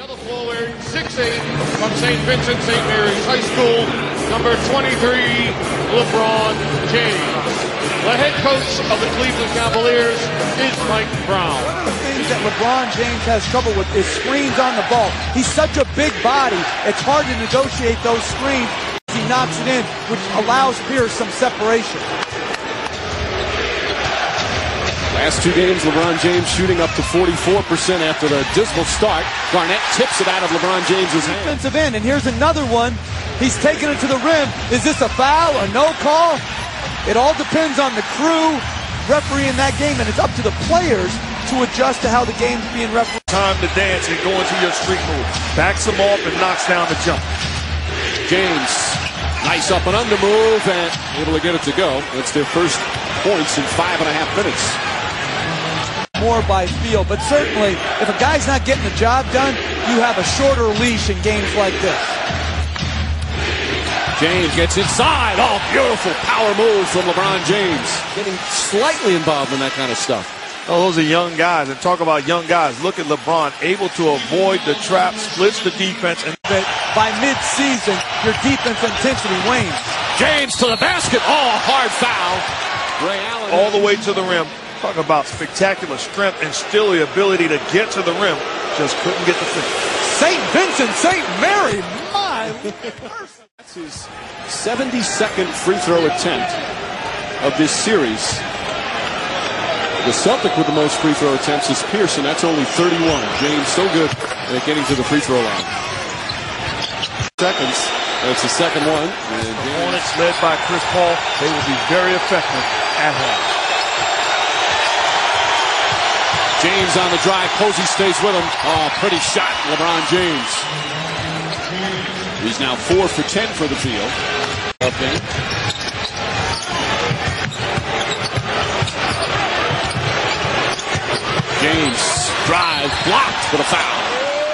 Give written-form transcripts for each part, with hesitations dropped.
other forward, 6'8", from St. Vincent St. Mary's High School, number 23, LeBron James. The head coach of the Cleveland Cavaliers is Mike Brown. One of the things that LeBron James has trouble with is screens on the ball. He's such a big body, it's hard to negotiate those screens. He knocks it in, which allows Pierce some separation. Last two games, LeBron James shooting up to 44% after the dismal start. Garnett tips it out of LeBron James's hand. Defensive end, and here's another one. He's taking it to the rim. Is this a foul, a no call? It all depends on the crew refereeing that game, and it's up to the players to adjust to how the game's being refereed. Time to dance and go into your street move. Backs him off and knocks down the jump. James, nice up and under move, and able to get it to go. It's their first points in 5.5 minutes. More by feel, but certainly if a guy's not getting the job done, you have a shorter leash in games like this. James gets inside. Oh, beautiful power move from LeBron James. Getting slightly involved in that kind of stuff. Oh, those are young guys, and talk about young guys. Look at LeBron, able to avoid the trap, splits the defense, and by mid-season, your defense intensity wanes. James to the basket. Oh, hard foul. Ray Allen all the way to the rim. Talk about spectacular strength and still the ability to get to the rim. Just couldn't get the finish. St. Vincent, St. Mary, my. That's his 72nd free throw attempt of this series. The Celtic with the most free throw attempts is Pearson. That's only 31. James so good at getting to the free throw line. Seconds. That's the second one. The Hornets led by Chris Paul. They will be very effective at home. James on the drive. Posey stays with him. Oh, pretty shot, LeBron James. He's now 4 for 10 for the field. Okay. James drive blocked for the foul.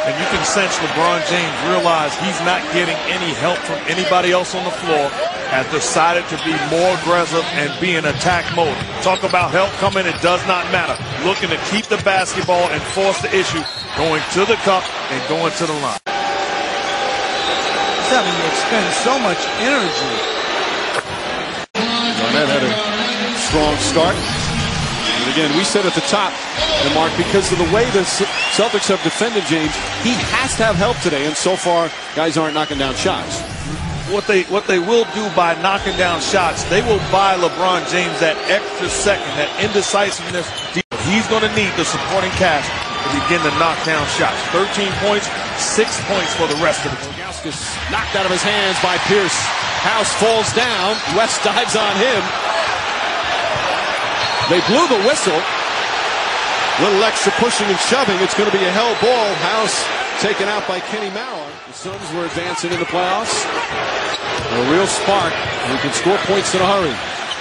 And you can sense LeBron James realize he's not getting any help from anybody else on the floor. Has decided to be more aggressive and be in attack mode. Talk about help coming, it does not matter. Looking to keep the basketball and force the issue. Going to the cup and going to the line. He's having to expend so much energy. Garnett had a strong start. And again, we said at the top, and Mark, because of the way the Celtics have defended James, he has to have help today, and so far, guys aren't knocking down shots. What they will do by knocking down shots, they will buy LeBron James that extra second, that indecisiveness. He's going to need the supporting cast to begin to knock down shots. 13 points, 6 points for the rest of the team. Knocked out of his hands by Pierce. House falls down. West dives on him. They blew the whistle. Little extra pushing and shoving. It's going to be a hell ball. House taken out by Kenny Mauer. The Suns were advancing in the playoffs. A real spark. He can score points in a hurry.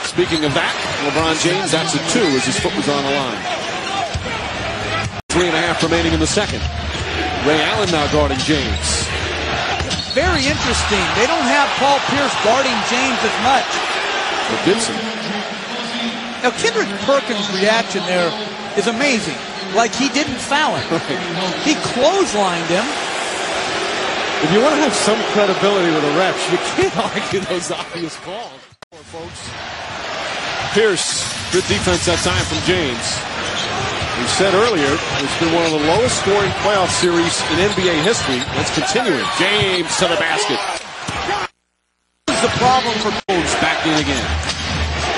Speaking of that, LeBron James, that's a 2 as his foot was on the line. 3.5 remaining in the second. Ray Allen now guarding James. Very interesting. They don't have Paul Pierce guarding James as much. But Gibson. Now, Kendrick Perkins' reaction there is amazing. Like he didn't foul him. Right. He clotheslined him. If you want to have some credibility with the refs, you can't argue those obvious calls. Folks. Pierce, good defense that time from James. We said earlier, it's been one of the lowest scoring playoff series in NBA history. That's continuing. James to the basket. This is the problem for Bulls back in again.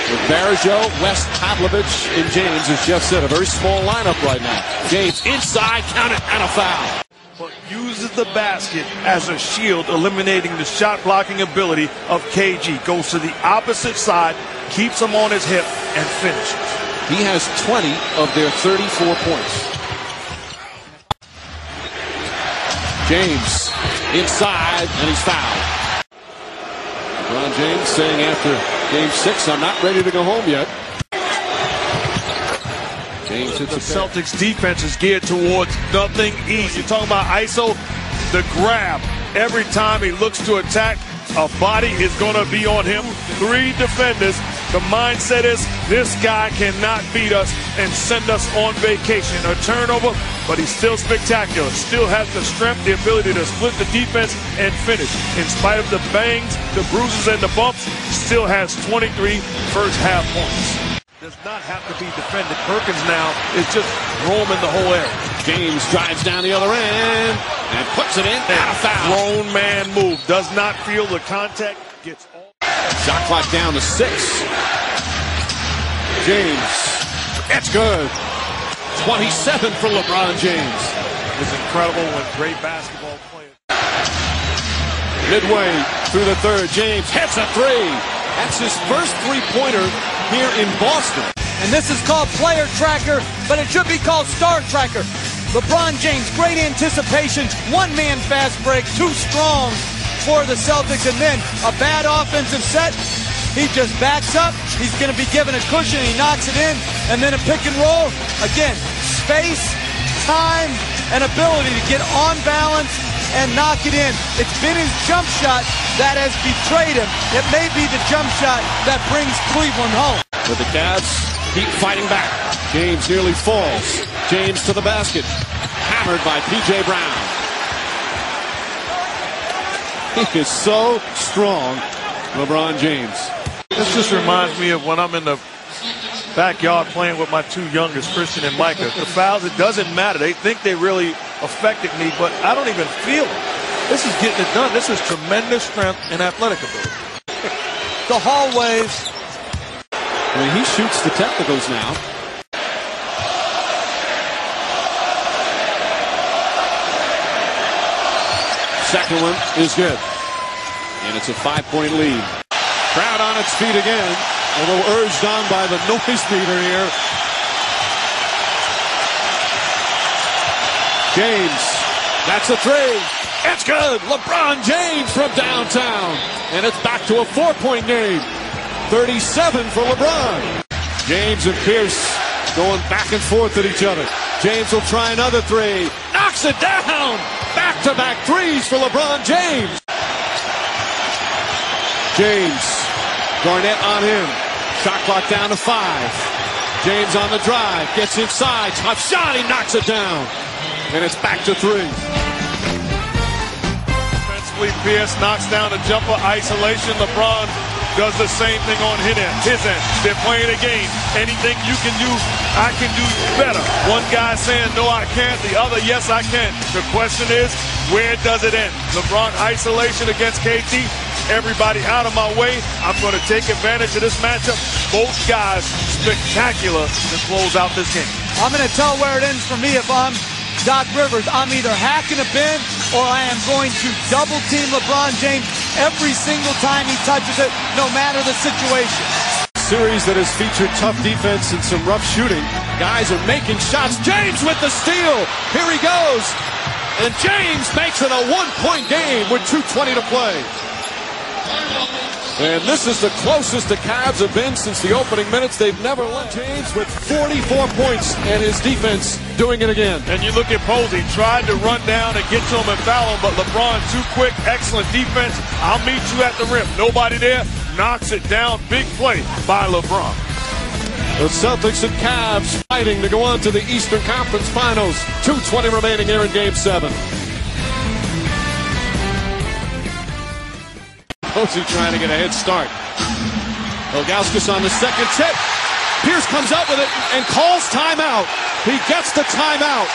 With Barajo, West, Pavlovich, and James, as Jeff said, a very small lineup right now. James inside, count it, and a foul. But uses the basket as a shield, eliminating the shot blocking ability of KG. Goes to the opposite side, keeps him on his hip, and finishes. He has 20 of their 34 points. James inside, and he's fouled. LeBron James saying after Game 6, I'm not ready to go home yet. James hits the Celtics defense is geared towards nothing easy. Talking about ISO, the grab. Every time he looks to attack, a body is going to be on him. 3 defenders The mindset is this guy cannot beat us and send us on vacation. A turnover, but he's still spectacular. Still has the strength, the ability to split the defense and finish. In spite of the bangs, the bruises, and the bumps, still has 23 first half points. Does not have to be defended. Perkins now is just roaming the whole area. James drives down the other end and puts it in. Not a foul. Grown man move. Does not feel the contact. Gets all. Shot clock down to 6. James. It's good. 27 for LeBron James. It's incredible when great basketball players. Midway through the third, James hits a 3. That's his first three-pointer here in Boston. And this is called player tracker, but it should be called star tracker. LeBron James, great anticipation, one-man fast break, too strong for the Celtics, and then a bad offensive set. He just backs up. He's going to be given a cushion. He knocks it in, and then a pick and roll. Again, space, time, and ability to get on balance and knock it in. It's been his jump shot that has betrayed him. It may be the jump shot that brings Cleveland home. But the Cavs keep fighting back. James nearly falls. James to the basket. Hammered by P.J. Brown. He is so strong, LeBron James. This just reminds me of when I'm in the backyard playing with my two youngest, Christian and Micah. The fouls, it doesn't matter. They think they really affected me, but I don't even feel it. This is getting it done. This is tremendous strength and athletic ability. The hallways. I mean, he shoots the technicals now. Second one is good. And it's a 5-point lead. Crowd on its feet again, although urged on by the noise meter here. James, that's a 3. It's good. LeBron James from downtown. And it's back to a 4-point game. 37 for LeBron. James and Pierce going back and forth at each other. James will try another 3. Knocks it down. Back-to-back 3s for LeBron James. James. Garnett on him. Shot clock down to 5. James on the drive. Gets inside. Tough shot. He knocks it down. And it's back to 3. Defensively, Pierce knocks down a jumper. Isolation. LeBron does the same thing on his end. They're playing a game. Anything you can do, I can do better. One guy saying, no, I can't. The other, yes, I can. The question is, where does it end? LeBron isolation against KD. Everybody out of my way. I'm going to take advantage of this matchup. Both guys spectacular to close out this game. I'm going to tell where it ends for me if I'm Doc Rivers. I'm either hacking a bin or I am going to double team LeBron James every single time he touches it, no matter the situation. Series that has featured tough defense and some rough shooting. Guys are making shots. James with the steal. Here he goes. And James makes it a 1-point game with 2:20 to play. And this is the closest the Cavs have been since the opening minutes. They've never let James with 44 points and his defense doing it again. And you look at Posey, tried to run down and get to him and foul him, but LeBron too quick, excellent defense. I'll meet you at the rim. Nobody there, knocks it down. Big play by LeBron. The Celtics and Cavs fighting to go on to the Eastern Conference Finals. 2:20 remaining here in Game 7. Posey trying to get a head start. Ilgauskas on the second tip. Pierce comes up with it and calls timeout. He gets the timeout.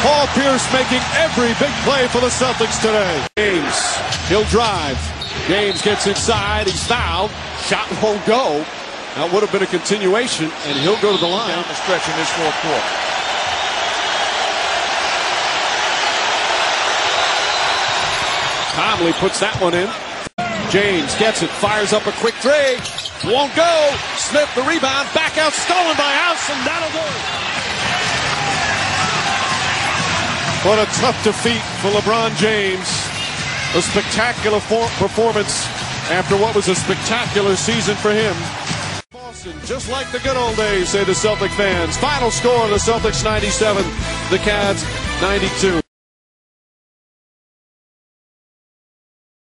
Paul Pierce making every big play for the Celtics today. James, he'll drive. James gets inside. He's fouled. Shot won't go. That would have been a continuation, and he'll go to the line. Down the stretch in this fourth quarter. Conley puts that one in. James gets it, fires up a quick 3. Won't go. Smith the rebound, back out, stolen by House, and that'll do it. What a tough defeat for LeBron James. A spectacular performance after what was a spectacular season for him. Boston, just like the good old days, say the Celtic fans. Final score, the Celtics 97, the Cavs 92.